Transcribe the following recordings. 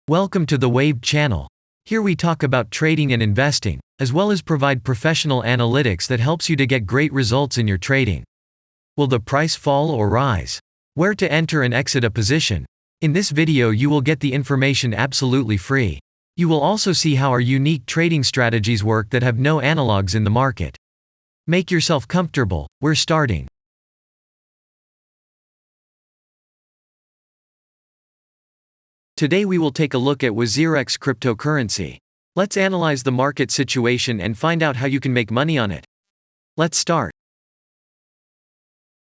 Welcome to the Waved channel. Here we talk about trading and investing, as well as provide professional analytics that helps you to get great results in your trading. Will the price fall or rise? Where to enter and exit a position? In this video you will get the information absolutely free. You will also see how our unique trading strategies work that have no analogs in the market. Make yourself comfortable, we're starting. Today we will take a look at WazirX cryptocurrency. Let's analyze the market situation and find out how you can make money on it. Let's start.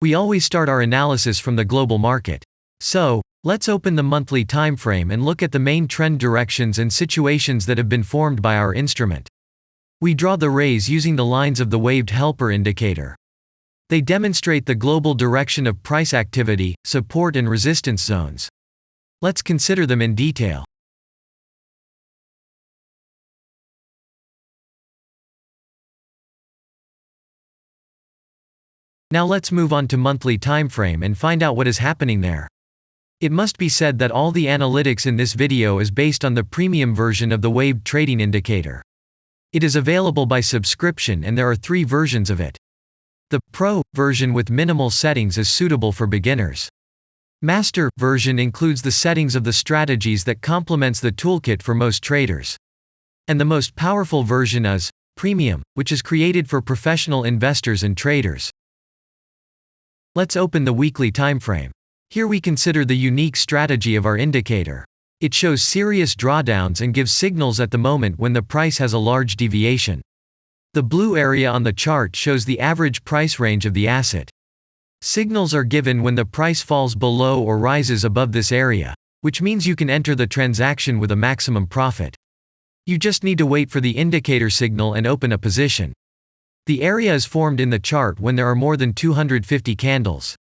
We always start our analysis from the global market. So, let's open the monthly time frame and look at the main trend directions and situations that have been formed by our instrument. We draw the rays using the lines of the waved helper indicator. They demonstrate the global direction of price activity, support and resistance zones. Let's consider them in detail. Now let's move on to monthly time frame and find out what is happening there. It must be said that all the analytics in this video is based on the premium version of the waved trading indicator. It is available by subscription and there are 3 versions of it. The Pro version with minimal settings is suitable for beginners. Master version includes the settings of the strategies that complements the toolkit for most traders. And the most powerful version is Premium, which is created for professional investors and traders. Let's open the weekly time frame. Here we consider the unique strategy of our indicator. It shows serious drawdowns and gives signals at the moment when the price has a large deviation. The blue area on the chart shows the average price range of the asset. Signals are given when the price falls below or rises above this area, which means you can enter the transaction with a maximum profit. You just need to wait for the indicator signal and open a position. The area is formed in the chart when there are more than 250 candles.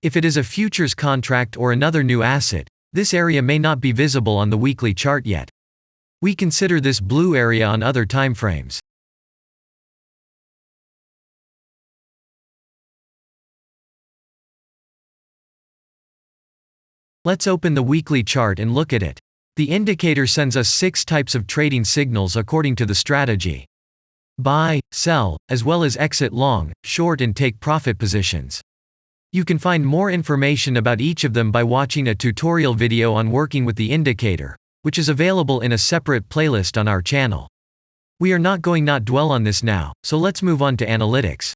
If it is a futures contract or another new asset, this area may not be visible on the weekly chart yet. We consider this blue area on other timeframes. Let's open the weekly chart and look at it. The indicator sends us 6 types of trading signals according to the strategy. Buy, sell, as well as exit long, short and take profit positions. You can find more information about each of them by watching a tutorial video on working with the indicator, which is available in a separate playlist on our channel. We are not going to dwell on this now, so let's move on to analytics.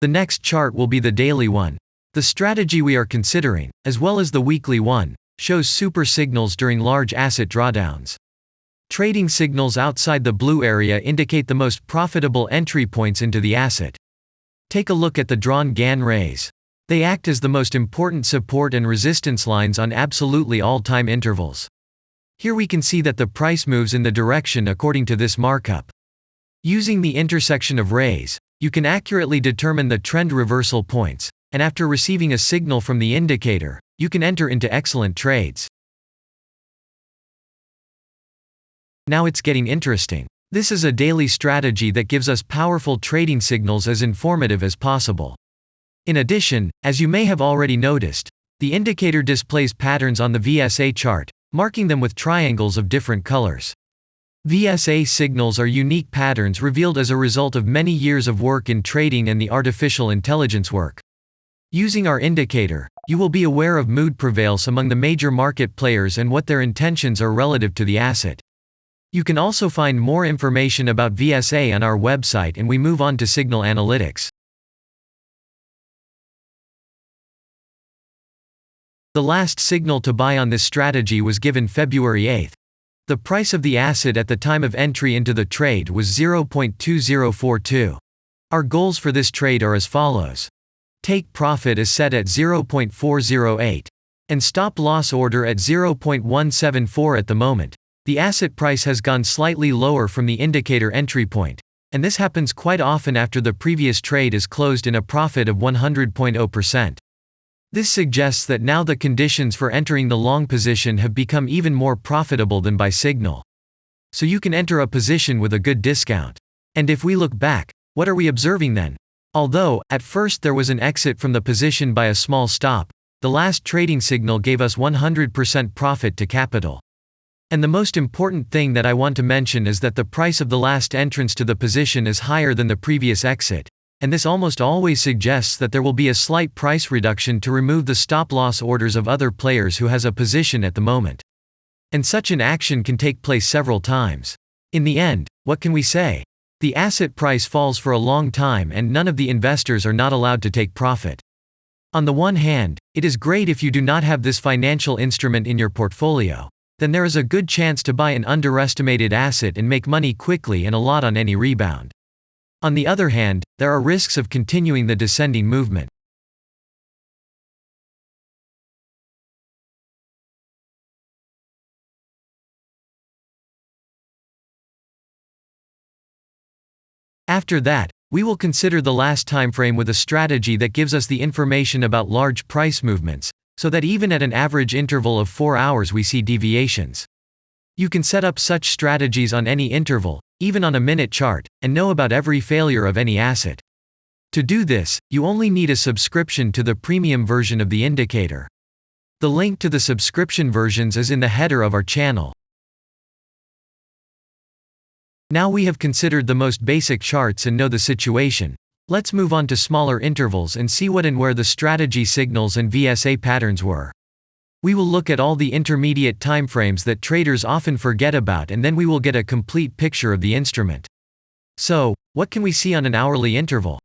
The next chart will be the daily one. The strategy we are considering, as well as the weekly one, shows super signals during large asset drawdowns. Trading signals outside the blue area indicate the most profitable entry points into the asset. Take a look at the drawn Gann rays. They act as the most important support and resistance lines on absolutely all time intervals. Here we can see that the price moves in the direction according to this markup. Using the intersection of rays, you can accurately determine the trend reversal points, and after receiving a signal from the indicator, you can enter into excellent trades. Now it's getting interesting. This is a daily strategy that gives us powerful trading signals as informative as possible. In addition, as you may have already noticed, the indicator displays patterns on the VSA chart, marking them with triangles of different colors. VSA signals are unique patterns revealed as a result of many years of work in trading and the artificial intelligence work. Using our indicator, you will be aware of mood prevails among the major market players and what their intentions are relative to the asset. You can also find more information about VSA on our website, and we move on to signal analytics. The last signal to buy on this strategy was given February 8. The price of the asset at the time of entry into the trade was 0.2042. Our goals for this trade are as follows. Take profit is set at 0.408. And stop loss order at 0.174 at the moment. The asset price has gone slightly lower from the indicator entry point, and this happens quite often after the previous trade is closed in a profit of 100.0%. This suggests that now the conditions for entering the long position have become even more profitable than by signal. So you can enter a position with a good discount. And if we look back, what are we observing then? Although, at first there was an exit from the position by a small stop, the last trading signal gave us 100% profit to capital. And the most important thing that I want to mention is that the price of the last entrance to the position is higher than the previous exit, and this almost always suggests that there will be a slight price reduction to remove the stop-loss orders of other players who has a position at the moment. And such an action can take place several times. In the end, what can we say? The asset price falls for a long time and none of the investors are not allowed to take profit. On the one hand, it is great if you do not have this financial instrument in your portfolio. Then there is a good chance to buy an underestimated asset and make money quickly and a lot on any rebound. On the other hand, there are risks of continuing the descending movement. After that, we will consider the last timeframe with a strategy that gives us the information about large price movements, so that even at an average interval of 4 hours we see deviations. You can set up such strategies on any interval, even on a minute chart, and know about every failure of any asset. To do this, you only need a subscription to the premium version of the indicator. The link to the subscription versions is in the header of our channel. Now we have considered the most basic charts and know the situation. Let's move on to smaller intervals and see what and where the strategy signals and VSA patterns were. We will look at all the intermediate timeframes that traders often forget about, and then we will get a complete picture of the instrument. So, what can we see on an hourly interval?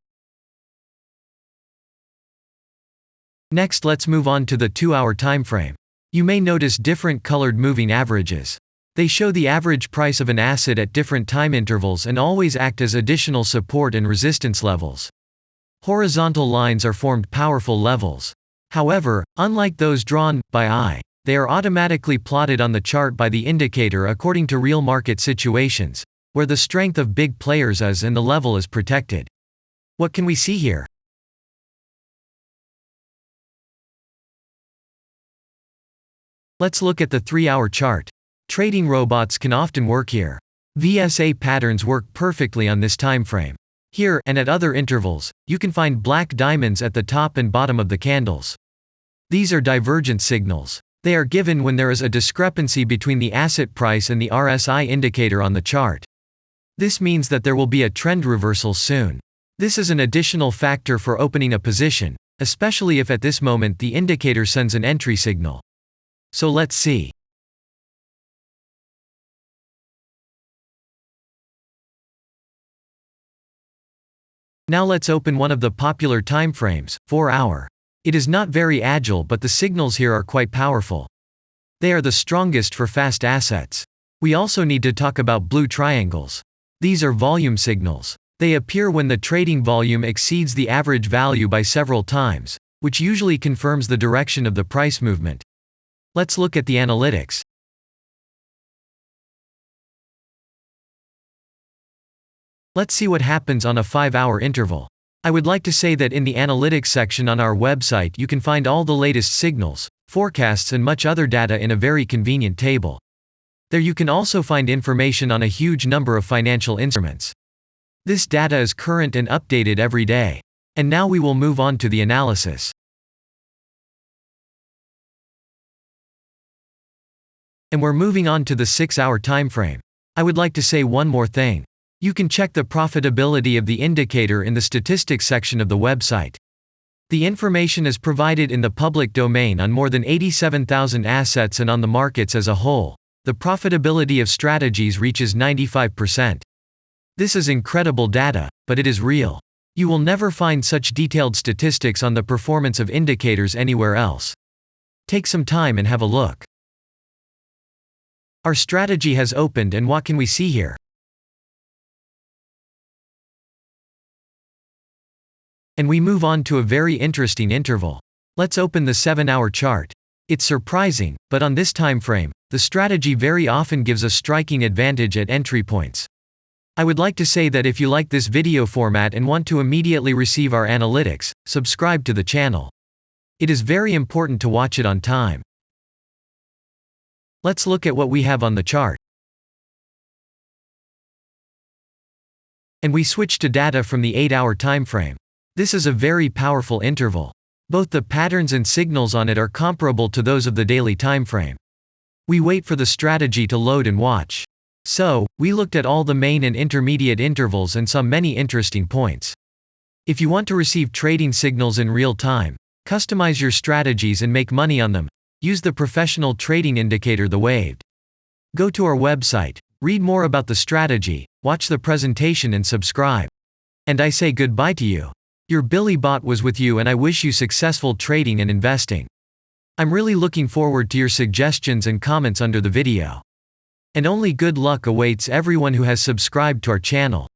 Next, let's move on to the 2-hour timeframe. You may notice different colored moving averages. They show the average price of an asset at different time intervals and always act as additional support and resistance levels. Horizontal lines are formed powerful levels. However, unlike those drawn by eye, they are automatically plotted on the chart by the indicator according to real market situations, where the strength of big players is and the level is protected. What can we see here? Let's look at the 3-hour chart. Trading robots can often work here. VSA patterns work perfectly on this timeframe. Here, and at other intervals, you can find black diamonds at the top and bottom of the candles. These are divergent signals. They are given when there is a discrepancy between the asset price and the RSI indicator on the chart. This means that there will be a trend reversal soon. This is an additional factor for opening a position, especially if at this moment the indicator sends an entry signal. So let's see. Now let's open one of the popular timeframes, 4-hour. It is not very agile, but the signals here are quite powerful. They are the strongest for fast assets. We also need to talk about blue triangles. These are volume signals. They appear when the trading volume exceeds the average value by several times, which usually confirms the direction of the price movement. Let's look at the analytics. Let's see what happens on a 5-hour interval. I would like to say that in the analytics section on our website you can find all the latest signals, forecasts and much other data in a very convenient table. There you can also find information on a huge number of financial instruments. This data is current and updated every day. And now we will move on to the analysis. And we're moving on to the 6-hour timeframe. I would like to say one more thing. You can check the profitability of the indicator in the statistics section of the website. The information is provided in the public domain on more than 87,000 assets, and on the markets as a whole, the profitability of strategies reaches 95%. This is incredible data, but it is real. You will never find such detailed statistics on the performance of indicators anywhere else. Take some time and have a look. Our strategy has opened, and what can we see here? And we move on to a very interesting interval. Let's open the 7-hour chart. It's surprising, but on this time frame, the strategy very often gives a striking advantage at entry points. I would like to say that if you like this video format and want to immediately receive our analytics, subscribe to the channel. It is very important to watch it on time. Let's look at what we have on the chart. And we switch to data from the 8-hour time frame. This is a very powerful interval. Both the patterns and signals on it are comparable to those of the daily timeframe. We wait for the strategy to load and watch. So, we looked at all the main and intermediate intervals and saw many interesting points. If you want to receive trading signals in real time, customize your strategies and make money on them, use the professional trading indicator, the Waved. Go to our website, read more about the strategy, watch the presentation and subscribe. And I say goodbye to you. Your Billy Bot was with you, and I wish you successful trading and investing. I'm really looking forward to your suggestions and comments under the video. And only good luck awaits everyone who has subscribed to our channel.